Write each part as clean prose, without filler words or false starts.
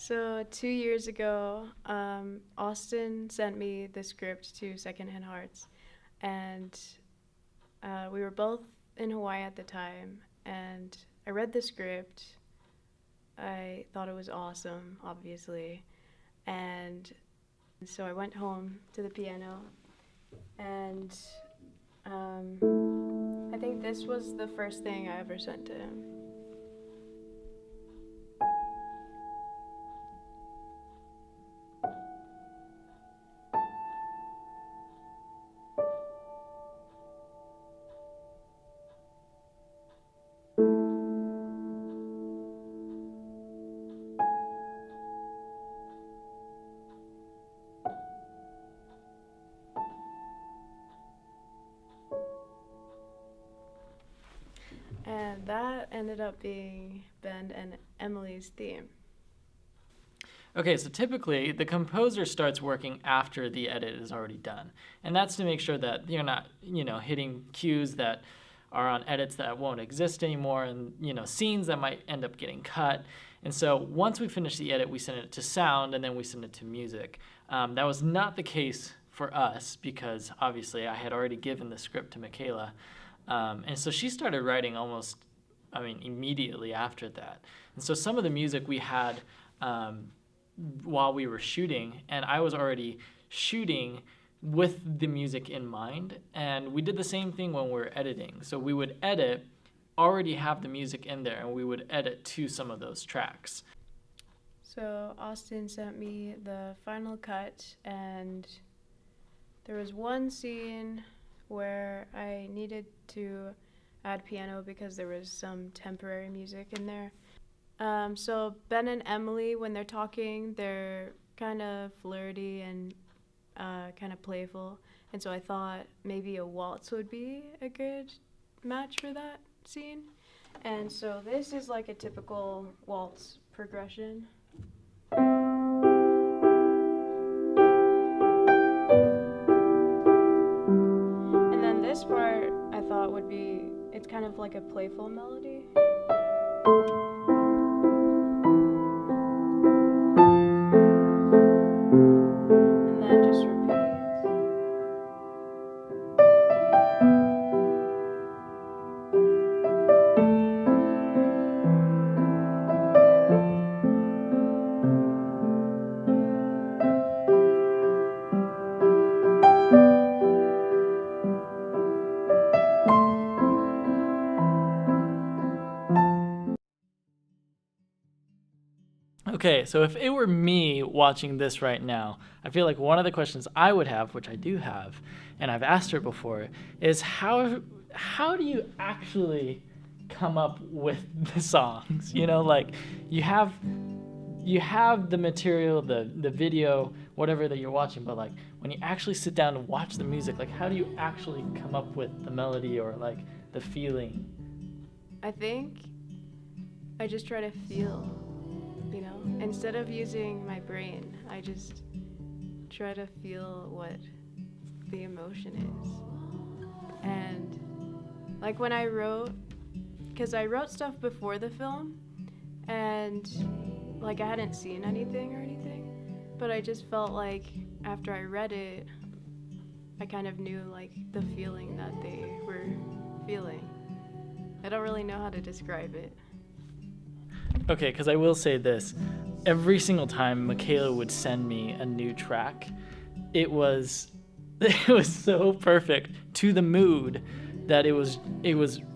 So 2 years ago, Austin sent me the script to Secondhand Hearts, and we were both in Hawaii at the time, and I read the script. I thought it was awesome, obviously, and so I went home to the piano, and I think this was the first thing I ever sent to him. And that ended up being Ben and Emily's theme. Okay, so typically the composer starts working after the edit is already done. And that's to make sure that you're not, hitting cues that are on edits that won't exist anymore and, scenes that might end up getting cut. And so once we finish the edit, we send it to sound and then we send it to music. That was not the case for us because obviously I had already given the script to Michaela. And so she started writing immediately after that. And so some of the music we had while we were shooting, and I was already shooting with the music in mind. And we did the same thing when we were editing. So we would edit, already have the music in there, and we would edit to some of those tracks. So Austin sent me the final cut, and there was one scene where I needed to add piano because there was some temporary music in there. So Ben and Emily, when they're talking, they're kind of flirty and kind of playful. And so I thought maybe a waltz would be a good match for that scene. And so this is like a typical waltz progression. And then this part I thought would be, it's kind of like a playful melody. And then just repeats. Okay, so if it were me watching this right now, I feel like one of the questions I would have, which I do have, and I've asked her before, is how do you actually come up with the songs? You have the material, the video, whatever that you're watching, but like when you actually sit down and watch the music, like how do you actually come up with the melody or like the feeling? I think I just try to feel. Instead of using my brain, I just try to feel what the emotion is. And like when I wrote, because I wrote stuff before the film, and like I hadn't seen anything or anything, but I just felt like after I read it, I kind of knew like the feeling that they were feeling. I don't really know how to describe it. Okay, because I will say this. Every single time Michaela would send me a new track, it was so perfect to the mood that it was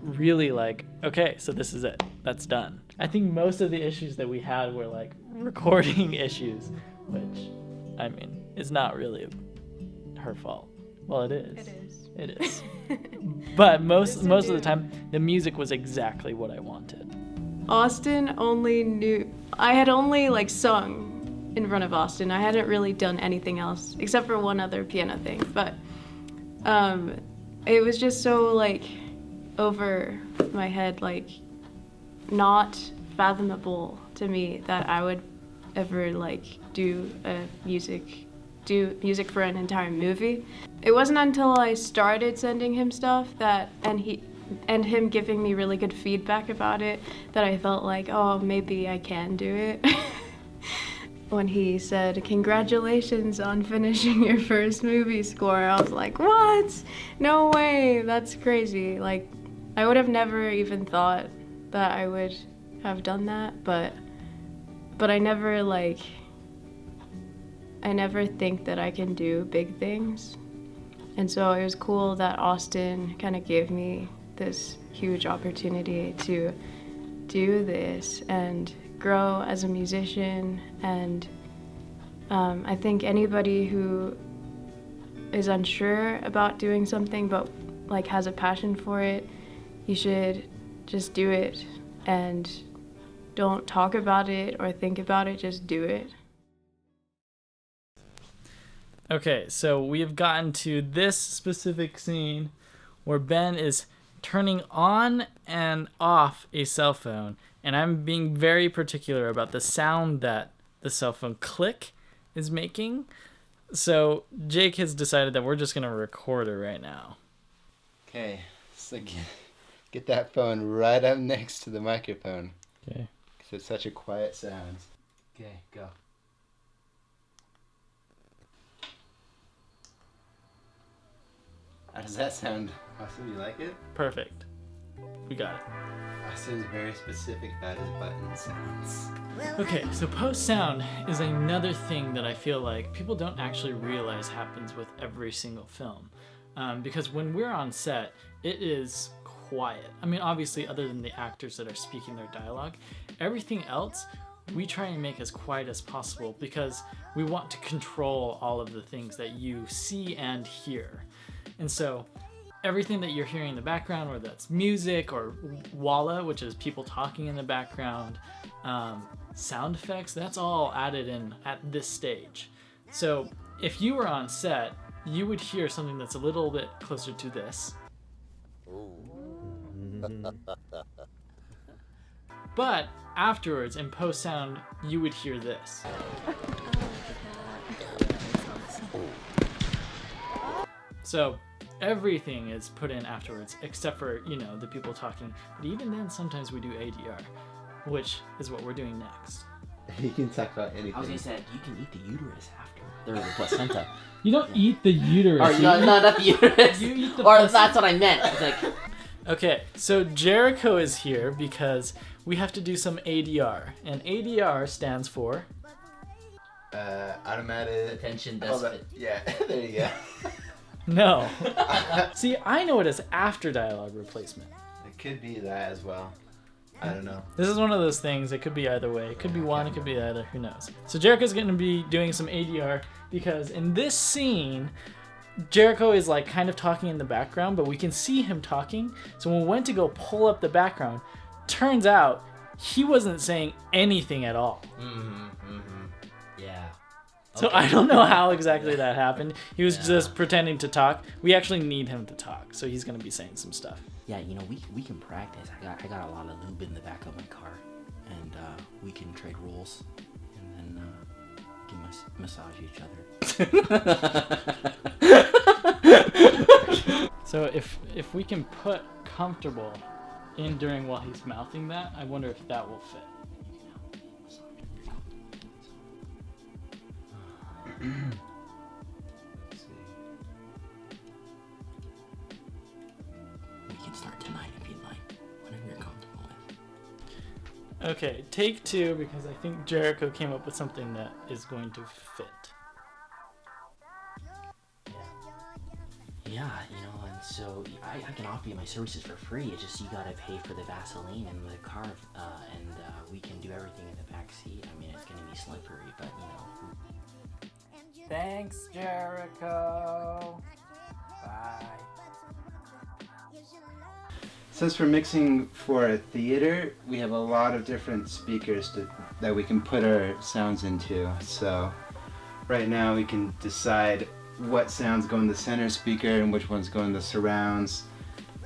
really like, okay, so this is it. That's done. I think most of the issues that we had were like recording issues, which, is not really her fault. Well, it is. It is. But most of the time, the music was exactly what I wanted. Austin only knew, I had only like sung in front of Austin. I hadn't really done anything else except for one other piano thing, but it was just so like over my head, like not fathomable to me that I would ever like do music for an entire movie. It wasn't until I started sending him stuff and him giving me really good feedback about it that I felt like, oh, maybe I can do it. when he said, "Congratulations on finishing your first movie score," I was like, what? No way, that's crazy. Like, I would have never even thought that I would have done that, but I never think that I can do big things. And so it was cool that Austin kind of gave me this huge opportunity to do this and grow as a musician. And I think anybody who is unsure about doing something but like has a passion for it, you should just do it and don't talk about it or think about it, just do it. Okay, so we have gotten to this specific scene where Ben is turning on and off a cell phone, and I'm being very particular about the sound that the cell phone click is making. So Jake has decided that we're just going to record it right now. Okay, so get that phone right up next to the microphone. Okay. Because it's such a quiet sound. Okay, go. How does that sound? Austin, you like it? Perfect. We got it. Austin's very specific about his button sounds. Okay, so post sound is another thing that I feel like people don't actually realize happens with every single film. Because when we're on set, it is quiet. I mean, obviously, other than the actors that are speaking their dialogue, everything else we try and make as quiet as possible because we want to control all of the things that you see and hear. And so everything that you're hearing in the background, whether that's music or walla, which is people talking in the background, sound effects, that's all added in at this stage. So if you were on set, you would hear something that's a little bit closer to this. But afterwards, in post sound, you would hear this. So everything is put in afterwards, except for, the people talking. But even then, sometimes we do ADR, which is what we're doing next. You can talk about anything. I was gonna say, you can eat the uterus after. Or the placenta. You don't eat the uterus. Or not the uterus. You eat the or placenta. that's what I meant. It's like... Okay, so Jericho is here because we have to do some ADR. And ADR stands for... Automatic... Attention deficit. Yeah, there you go. No. See, I know it as after dialogue replacement. It could be that as well. I don't know. This is one of those things. It could be either way. It could be one, it could be the other. Who knows? So Jericho's going to be doing some ADR because in this scene, Jericho is like kind of talking in the background, but we can see him talking. So when we went to go pull up the background, turns out he wasn't saying anything at all. Yeah. So Okay. I don't know how exactly that happened. He was just pretending to talk. We actually need him to talk, so he's going to be saying some stuff. Yeah, we can practice. I got a lot of lube in the back of my car, and we can trade rolls, and then we can massage each other. So if we can put comfortable in during while he's mouthing that, I wonder if that will fit. Let's see. We can start tonight if you'd like, whenever you're comfortable with. Okay, take two because I think Jericho came up with something that is going to fit. Yeah, and so I can offer you my services for free. It's just you gotta pay for the Vaseline and the car, and we can do everything in the back seat. I mean, it's gonna be slippery, but Thanks, Jericho. Bye. Since we're mixing for a theater, we have a lot of different speakers that we can put our sounds into. So right now we can decide what sounds go in the center speaker and which ones go in the surrounds.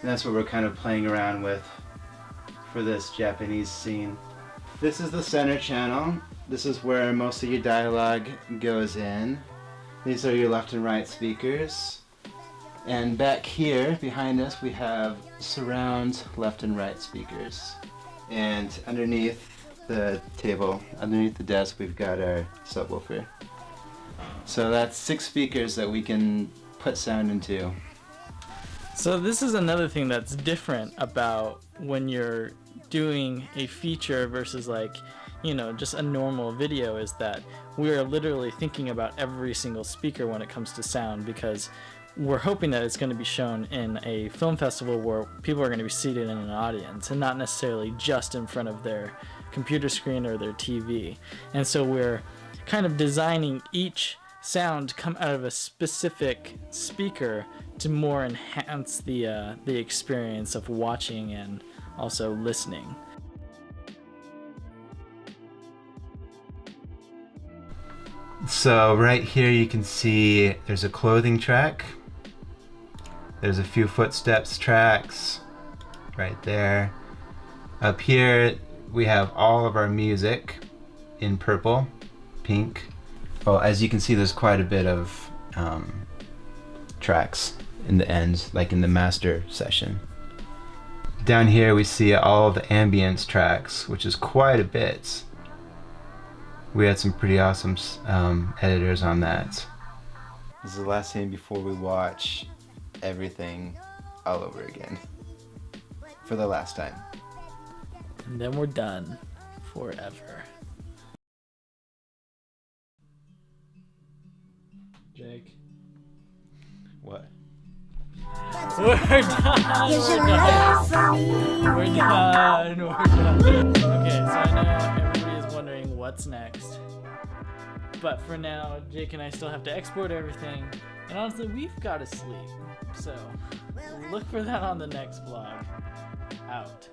And that's what we're kind of playing around with for this Japanese scene. This is the center channel. This is where most of your dialogue goes in. These are your left and right speakers. And back here, behind us, we have surround left and right speakers. And underneath the table, underneath the desk, we've got our subwoofer. So that's 6 speakers that we can put sound into. So this is another thing that's different about when you're doing a feature versus like, you know, just a normal video, is that we are literally thinking about every single speaker when it comes to sound, because we're hoping that it's going to be shown in a film festival where people are going to be seated in an audience and not necessarily just in front of their computer screen or their TV. And so we're kind of designing each sound to come out of a specific speaker to more enhance the experience of watching and also listening. So right here you can see there's a clothing track. There's a few footsteps tracks right there. Up here we have all of our music in purple, pink. Well, as you can see, there's quite a bit of tracks in the ends, like in the master session. Down here we see all the ambience tracks, which is quite a bit. We had some pretty awesome editors on that. This is the last scene before we watch everything all over again for the last time. And then we're done forever. Jake. What? We're done! We're done! Okay, so I know everybody is wondering what's next. But for now, Jake and I still have to export everything. And honestly, we've got to sleep. So look for that on the next vlog. Out.